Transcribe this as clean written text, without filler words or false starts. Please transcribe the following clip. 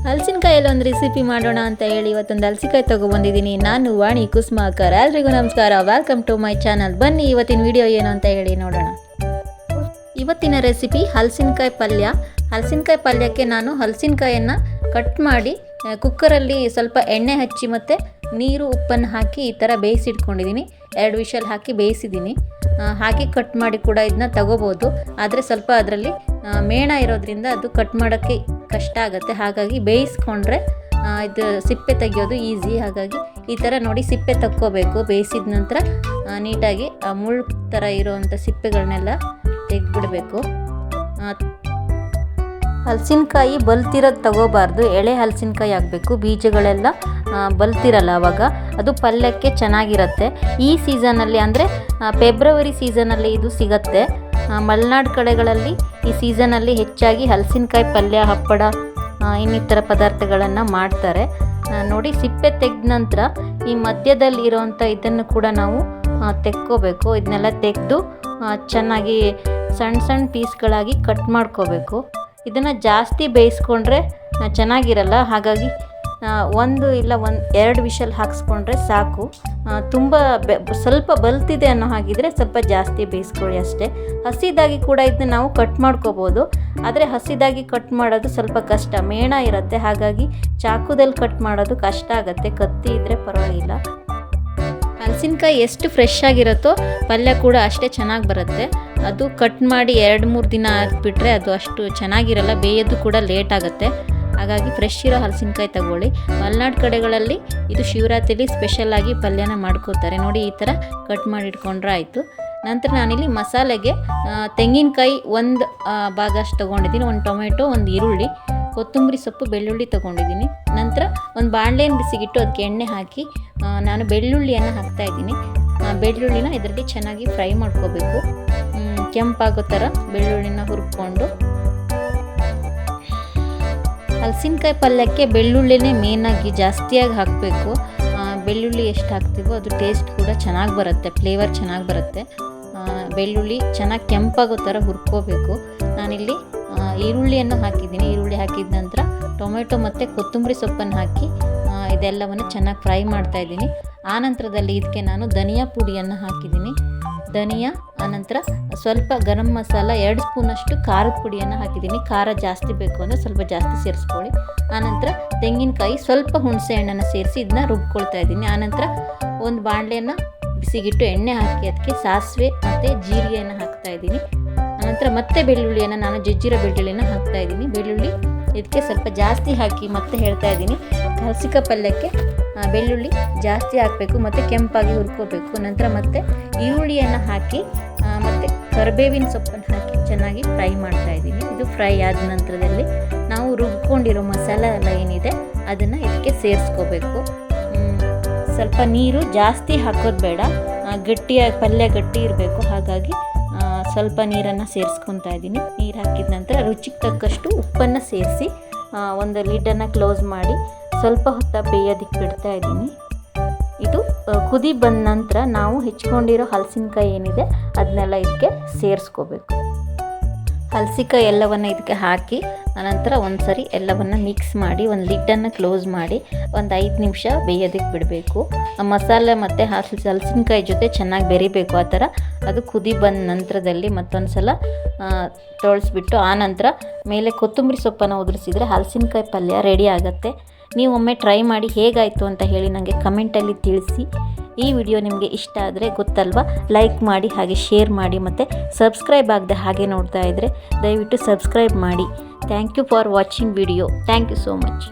ಹಲಸಿನಕಾಯಲ್ಲಿ ಒಂದು ರೆಸಿಪಿ ಮಾಡೋಣ ಅಂತ ಹೇಳಿ ಇವತ್ತೊಂದು ಹಲಸಿನಕಾಯಿ ತೊಗೊಬಂದಿದ್ದೀನಿ. ನಾನು ವಾಣಿ ಕುಸುಮಾಕರ್. ಎಲ್ರಿಗೂ ನಮಸ್ಕಾರ, ವೆಲ್ಕಮ್ ಟು ಮೈ ಚಾನಲ್. ಬನ್ನಿ ಇವತ್ತಿನ ವಿಡಿಯೋ ಏನು ಅಂತ ಹೇಳಿ ನೋಡೋಣ. ಇವತ್ತಿನ ರೆಸಿಪಿ ಹಲಸಿನಕಾಯಿ ಪಲ್ಯ. ಹಲಸಿನಕಾಯಿ ಪಲ್ಯಕ್ಕೆ ನಾನು ಹಲಸಿನಕಾಯನ್ನು ಕಟ್ ಮಾಡಿ ಕುಕ್ಕರಲ್ಲಿ ಸ್ವಲ್ಪ ಎಣ್ಣೆ ಹಚ್ಚಿ ಮತ್ತು ನೀರು ಉಪ್ಪನ್ನು ಹಾಕಿ ಈ ಥರ ಬೇಯಿಸಿಟ್ಕೊಂಡಿದ್ದೀನಿ. 2 ವಿಷಲ್ ಹಾಕಿ ಬೇಯಿಸಿದ್ದೀನಿ. ಹಾಗೆ ಕಟ್ ಮಾಡಿ ಕೂಡ ಇದನ್ನ ತಗೋಬೋದು. ಆದರೆ ಸ್ವಲ್ಪ ಅದರಲ್ಲಿ ಮೇಣ ಇರೋದ್ರಿಂದ ಅದು ಕಟ್ ಮಾಡೋಕ್ಕೆ ಕಷ್ಟ ಆಗುತ್ತೆ. ಹಾಗಾಗಿ ಬೇಯಿಸ್ಕೊಂಡ್ರೆ ಇದು ಸಿಪ್ಪೆ ತೆಗೆಯೋದು ಈಸಿ. ಹಾಗಾಗಿ ಈ ಥರ ನೋಡಿ ಸಿಪ್ಪೆ ತಕ್ಕೋಬೇಕು. ಬೇಯಿಸಿದ ನಂತರ ನೀಟಾಗಿ ಮುಳ್ಳು ಥರ ಇರೋವಂಥ ಸಿಪ್ಪೆಗಳನ್ನೆಲ್ಲ ತೆಗೆದ್ಬಿಡಬೇಕು. ಹಲಸಿನಕಾಯಿ ಬಲ್ತಿರೋದು ತಗೋಬಾರ್ದು, ಎಳೆ ಹಲಸಿನಕಾಯಿ ಆಗಬೇಕು. ಬೀಜಗಳೆಲ್ಲ ಬಲ್ತಿರಲ್ಲ, ಆವಾಗ ಅದು ಪಲ್ಯಕ್ಕೆ ಚೆನ್ನಾಗಿರುತ್ತೆ. ಈ ಸೀಸನಲ್ಲಿ ಅಂದರೆ ಫೆಬ್ರವರಿ ಸೀಸನಲ್ಲಿ ಇದು ಸಿಗುತ್ತೆ. ಮಲೆನಾಡು ಕಡೆಗಳಲ್ಲಿ ಈ ಸೀಸನಲ್ಲಿ ಹೆಚ್ಚಾಗಿ ಹಲಸಿನಕಾಯಿ ಪಲ್ಯ, ಹಪ್ಪಳ, ಇನ್ನಿತರ ಪದಾರ್ಥಗಳನ್ನು ಮಾಡ್ತಾರೆ. ನೋಡಿ, ಸಿಪ್ಪೆ ತೆಗೆದ ನಂತರ ಈ ಮಧ್ಯದಲ್ಲಿ ಇರೋವಂಥ ಇದನ್ನು ಕೂಡ ನಾವು ತೆಕ್ಕೋಬೇಕು. ಇದನ್ನೆಲ್ಲ ತೆಗೆದು ಚೆನ್ನಾಗಿ ಸಣ್ಣ ಸಣ್ಣ ಪೀಸ್ಗಳಾಗಿ ಕಟ್ ಮಾಡ್ಕೋಬೇಕು. ಇದನ್ನು ಜಾಸ್ತಿ ಬೇಯಿಸ್ಕೊಂಡ್ರೆ ಚೆನ್ನಾಗಿರಲ್ಲ. ಹಾಗಾಗಿ 1-2 ವಿಷಲ್ ಹಾಕ್ಸ್ಕೊಂಡ್ರೆ ಸಾಕು. ತುಂಬ ಸ್ವಲ್ಪ ಬಲ್ತಿದೆ ಅನ್ನೋ ಹಾಗಿದ್ರೆ ಸ್ವಲ್ಪ ಜಾಸ್ತಿ ಬೇಯಿಸ್ಕೊಳ್ಳಿ ಅಷ್ಟೇ. ಹಸಿದಾಗಿ ಕೂಡ ಇದನ್ನ ನಾವು ಕಟ್ ಮಾಡ್ಕೋಬೋದು. ಆದರೆ ಹಸಿದಾಗಿ ಕಟ್ ಮಾಡೋದು ಸ್ವಲ್ಪ ಕಷ್ಟ, ಮೇಣ ಇರುತ್ತೆ. ಹಾಗಾಗಿ ಚಾಕುದಲ್ಲಿ ಕಟ್ ಮಾಡೋದು ಕಷ್ಟ ಆಗುತ್ತೆ. ಕತ್ತಿ ಇದ್ದರೆ ಪರವಾಗಿಲ್ಲ. ಹಲಸಿನಕಾಯಿ ಎಷ್ಟು ಫ್ರೆಶ್ ಆಗಿರುತ್ತೋ ಪಲ್ಯ ಕೂಡ ಅಷ್ಟೇ ಚೆನ್ನಾಗಿ ಬರುತ್ತೆ. ಅದು ಕಟ್ ಮಾಡಿ 2-3 ದಿನ ಬಿಟ್ಟರೆ ಅದು ಅಷ್ಟು ಚೆನ್ನಾಗಿರಲ್ಲ, ಬೇಯೋದು ಕೂಡ ಲೇಟ್ ಆಗುತ್ತೆ. ಹಾಗಾಗಿ ಫ್ರೆಶ್ ಇರೋ ಹಲಸಿನಕಾಯಿ ತಗೊಳ್ಳಿ. ಮಲೆನಾಡು ಕಡೆಗಳಲ್ಲಿ ಇದು ಶಿವರಾತ್ರಿಲಿ ಸ್ಪೆಷಲಾಗಿ ಪಲ್ಯನ ಮಾಡ್ಕೋತಾರೆ. ನೋಡಿ, ಈ ಥರ ಕಟ್ ಮಾಡಿ ಇಟ್ಕೊಂಡ್ರೆ ಆಯಿತು. ನಂತರ ನಾನಿಲ್ಲಿ ಮಸಾಲೆಗೆ ತೆಂಗಿನಕಾಯಿ 1 ಭಾಗ ಅಷ್ಟು ತೊಗೊಂಡಿದ್ದೀನಿ, 1 ಟೊಮೆಟೊ, 1 ಈರುಳ್ಳಿ, ಕೊತ್ತಂಬರಿ ಸೊಪ್ಪು, ಬೆಳ್ಳುಳ್ಳಿ ತೊಗೊಂಡಿದ್ದೀನಿ. ನಂತರ ಒಂದು ಬಾಣಲೆಯನ್ನು ಬಿಸಿಗಿಟ್ಟು ಅದಕ್ಕೆ ಎಣ್ಣೆ ಹಾಕಿ ನಾನು ಬೆಳ್ಳುಳ್ಳಿಯನ್ನು ಹಾಕ್ತಾಯಿದ್ದೀನಿ. ಬೆಳ್ಳುಳ್ಳಿನ ಇದರಲ್ಲಿ ಚೆನ್ನಾಗಿ ಫ್ರೈ ಮಾಡ್ಕೋಬೇಕು. ಕೆಂಪಾಗೋ ಥರ ಬೆಳ್ಳುಳ್ಳಿನ ಹುರ್ಕೊಂಡು. ಹಲಸಿನಕಾಯಿ ಪಲ್ಯಕ್ಕೆ ಬೆಳ್ಳುಳ್ಳಿನೇ ಮೇನಾಗಿ ಜಾಸ್ತಿಯಾಗಿ ಹಾಕಬೇಕು. ಬೆಳ್ಳುಳ್ಳಿ ಎಷ್ಟು ಹಾಕ್ತೀವೋ ಅದು ಟೇಸ್ಟ್ ಕೂಡ ಚೆನ್ನಾಗಿ ಬರುತ್ತೆ, ಫ್ಲೇವರ್ ಚೆನ್ನಾಗಿ ಬರುತ್ತೆ. ಬೆಳ್ಳುಳ್ಳಿ ಚೆನ್ನಾಗಿ ಕೆಂಪಾಗೋ ಥರ ಹುರ್ಕೋಬೇಕು. ನಾನಿಲ್ಲಿ ಈರುಳ್ಳಿಯನ್ನು ಹಾಕಿದ್ದೀನಿ. ಈರುಳ್ಳಿ ಹಾಕಿದ ನಂತರ ಟೊಮೆಟೊ ಮತ್ತು ಕೊತ್ತಂಬರಿ ಸೊಪ್ಪನ್ನು ಹಾಕಿ ಇದೆಲ್ಲವನ್ನು ಚೆನ್ನಾಗಿ ಫ್ರೈ ಮಾಡ್ತಾಯಿದ್ದೀನಿ. ಆನಂತರದಲ್ಲಿ ಇದಕ್ಕೆ ನಾನು ಧನಿಯಾ ಪುಡಿಯನ್ನು ಹಾಕಿದ್ದೀನಿ. ಧನಿಯಾ, ಆನಂತರ ಸ್ವಲ್ಪ ಗರಂ ಮಸಾಲ, 2 ಸ್ಪೂನಷ್ಟು ಖಾರದ ಪುಡಿಯನ್ನು ಹಾಕಿದ್ದೀನಿ. ಖಾರ ಜಾಸ್ತಿ ಬೇಕು ಅಂದರೆ ಸ್ವಲ್ಪ ಜಾಸ್ತಿ ಸೇರಿಸ್ಕೊಳ್ಳಿ. ಆನಂತರ ತೆಂಗಿನಕಾಯಿ, ಸ್ವಲ್ಪ ಹುಣಸೆ ಹಣ್ಣನ್ನು ಸೇರಿಸಿ ಇದನ್ನ ರುಬ್ಕೊಳ್ತಾ ಇದ್ದೀನಿ. ಆನಂತರ ಒಂದು ಬಾಣಲೆಯನ್ನು ಬಿಸಿಗಿಟ್ಟು ಎಣ್ಣೆ ಹಾಕಿ ಅದಕ್ಕೆ ಸಾಸಿವೆ ಮತ್ತು ಜೀರಿಗೆಯನ್ನು ಹಾಕ್ತಾಯಿದ್ದೀನಿ. ಆನಂತರ ಮತ್ತೆ ಬೆಳ್ಳುಳ್ಳಿಯನ್ನು, ನಾನು ಜಜ್ಜಿರೋ ಬೆಳ್ಳುಳ್ಳಿನ ಹಾಕ್ತಾಯಿದ್ದೀನಿ. ಬೆಳ್ಳುಳ್ಳಿ ಇದಕ್ಕೆ ಸ್ವಲ್ಪ ಜಾಸ್ತಿ ಹಾಕಿ ಮತ್ತೆ ಹೇಳ್ತಾ ಇದ್ದೀನಿ, ಹಲಸಿನಕಾಯಿ ಪಲ್ಯಕ್ಕೆ ಬೆಳ್ಳುಳ್ಳಿ ಜಾಸ್ತಿ ಹಾಕಬೇಕು ಮತ್ತು ಕೆಂಪಾಗಿ ಹುರ್ಕೋಬೇಕು. ನಂತರ ಮತ್ತೆ ಈರುಳ್ಳಿಯನ್ನು ಹಾಕಿ ಮತ್ತು ಕರಿಬೇವಿನ ಸೊಪ್ಪನ್ನು ಹಾಕಿ ಚೆನ್ನಾಗಿ ಫ್ರೈ ಮಾಡ್ತಾ ಇದ್ದೀನಿ. ಇದು ಫ್ರೈ ಆದ ನಂತರದಲ್ಲಿ ನಾವು ರುಬ್ಕೊಂಡಿರೋ ಮಸಾಲ ಎಲ್ಲ ಏನಿದೆ ಅದನ್ನು ಇದಕ್ಕೆ ಸೇರಿಸ್ಕೋಬೇಕು. ಸ್ವಲ್ಪ ನೀರು ಜಾಸ್ತಿ ಹಾಕೋದು ಬೇಡ, ಗಟ್ಟಿಯಾಗಿ ಪಲ್ಯ ಗಟ್ಟಿ ಇರಬೇಕು. ಹಾಗಾಗಿ ಸ್ವಲ್ಪ ನೀರನ್ನು ಸೇರಿಸ್ಕೊತಾ ಇದ್ದೀನಿ. ನೀರು ಹಾಕಿದ ನಂತರ ರುಚಿಗೆ ತಕ್ಕಷ್ಟು ಉಪ್ಪನ್ನು ಸೇರಿಸಿ ಒಂದು ಲಿಡ್ಡನ್ನು ಕ್ಲೋಸ್ ಮಾಡಿ ಸ್ವಲ್ಪ ಹೊತ್ತು ಬೇಯೋದಕ್ಕೆ ಬಿಡ್ತಾ ಇದ್ದೀನಿ. ಇದು ಕುದಿ ಬಂದ ನಂತರ ನಾವು ಹೆಚ್ಕೊಂಡಿರೋ ಹಲಸಿನಕಾಯಿ ಏನಿದೆ ಅದನ್ನೆಲ್ಲ ಇದಕ್ಕೆ ಸೇರಿಸ್ಕೋಬೇಕು. ಹಲಸಿನಕಾಯಿ ಎಲ್ಲವನ್ನು ಇದಕ್ಕೆ ಹಾಕಿ ಆನಂತರ ಒಂದು ಸರಿ ಎಲ್ಲವನ್ನು ಮಿಕ್ಸ್ ಮಾಡಿ ಒಂದು ಲಿಡ್ಡನ್ನು ಕ್ಲೋಸ್ ಮಾಡಿ ಒಂದು 5 ನಿಮಿಷ ಬೇಯೋದಕ್ಕೆ ಬಿಡಬೇಕು. ಮಸಾಲೆ ಮತ್ತು ಹಲಸಿನಕಾಯಿ ಜೊತೆ ಚೆನ್ನಾಗಿ ಬೆರಿಬೇಕು. ಆ ಥರ ಅದು ಕುದಿ ಬಂದ ನಂತರದಲ್ಲಿ ಮತ್ತೊಂದು ಸಲ ತೊಳೆಸ್ಬಿಟ್ಟು ಆನಂತರ ಮೇಲೆ ಕೊತ್ತಂಬರಿ ಸೊಪ್ಪನ್ನು ಉದುರಿಸಿದರೆ ಹಲಸಿನಕಾಯಿ ಪಲ್ಯ ರೆಡಿ ಆಗುತ್ತೆ. ನೀವು ಒಮ್ಮೆ ಟ್ರೈ ಮಾಡಿ ಹೇಗಾಯಿತು ಅಂತ ಹೇಳಿ ನನಗೆ ಕಮೆಂಟಲ್ಲಿ ತಿಳಿಸಿ. ಈ ವಿಡಿಯೋ ನಿಮಗೆ ಇಷ್ಟ ಆದರೆ ಗೊತ್ತಲ್ವಾ, ಲೈಕ್ ಮಾಡಿ, ಹಾಗೆ ಶೇರ್ ಮಾಡಿ, ಮತ್ತು ಸಬ್ಸ್ಕ್ರೈಬ್ ಆಗದೆ ಹಾಗೆ ನೋಡ್ತಾ ಇದ್ದರೆ ದಯವಿಟ್ಟು ಸಬ್ಸ್ಕ್ರೈಬ್ ಮಾಡಿ. Thank you for watching video. Thank you so much.